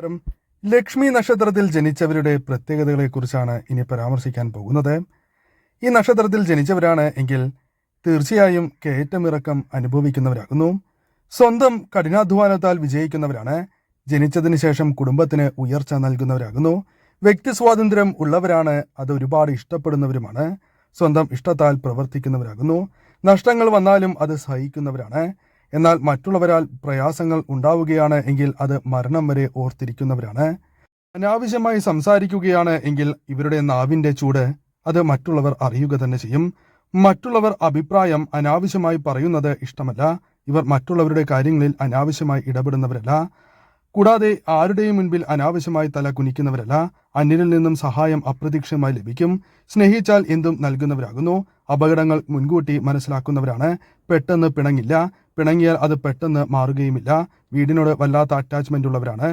നമസ്കാരം. ലക്ഷ്മി നക്ഷത്രത്തിൽ ജനിച്ചവരുടെ പ്രത്യേകതകളെക്കുറിച്ചാണ് ഇനി പരാമർശിക്കാൻ പോകുന്നത്. ഈ നക്ഷത്രത്തിൽ ജനിച്ചവരാണ് എങ്കിൽ തീർച്ചയായും കയറ്റമിറക്കം അനുഭവിക്കുന്നവരാകുന്നു. സ്വന്തം കഠിനാധ്വാനത്താൽ വിജയിക്കുന്നവരാണ്. ജനിച്ചതിന് ശേഷം കുടുംബത്തിന് ഉയർച്ച നൽകുന്നവരാകുന്നു. വ്യക്തി സ്വാതന്ത്ര്യം ഉള്ളവരാണ്. അത് ഒരുപാട് ഇഷ്ടപ്പെടുന്നവരുമാണ്. സ്വന്തം ഇഷ്ടത്താൽ പ്രവർത്തിക്കുന്നവരാകുന്നു. നഷ്ടങ്ങൾ വന്നാലും അത് സഹിക്കുന്നവരാണ്. എന്നാൽ മറ്റുള്ളവരാൽ പ്രയാസങ്ങൾ ഉണ്ടാവുകയാണ് എങ്കിൽ അത് മരണം വരെ ഓർത്തിരിക്കുന്നവരാണ്. അനാവശ്യമായി സംസാരിക്കുകയാണ് എങ്കിൽ ഇവരുടെ നാവിൻ്റെ ചൂട് അത് മറ്റുള്ളവർ അറിയുക തന്നെ ചെയ്യും. മറ്റുള്ളവർ അഭിപ്രായം അനാവശ്യമായി പറയുന്നത് ഇഷ്ടമല്ല. ഇവർ മറ്റുള്ളവരുടെ കാര്യങ്ങളിൽ അനാവശ്യമായി ഇടപെടുന്നവരല്ല. കൂടാതെ ആരുടെയും മുൻപിൽ അനാവശ്യമായി തല കുനിക്കുന്നവരല്ല. അന്യരിൽ നിന്നും സഹായം അപ്രതീക്ഷിതമായി ലഭിക്കും. സ്നേഹിച്ചാൽ എന്തും നൽകുന്നവരാകുന്നു. അപകടങ്ങൾ മുൻകൂട്ടി മനസ്സിലാക്കുന്നവരാണ്. പെട്ടെന്ന് പിണങ്ങില്ല. പിണങ്ങിയാൽ അത് പെട്ടെന്ന് മാറുകയുമില്ല. വീടിനോട് വല്ലാത്ത അറ്റാച്ച്മെന്റ് ഉള്ളവരാണ്.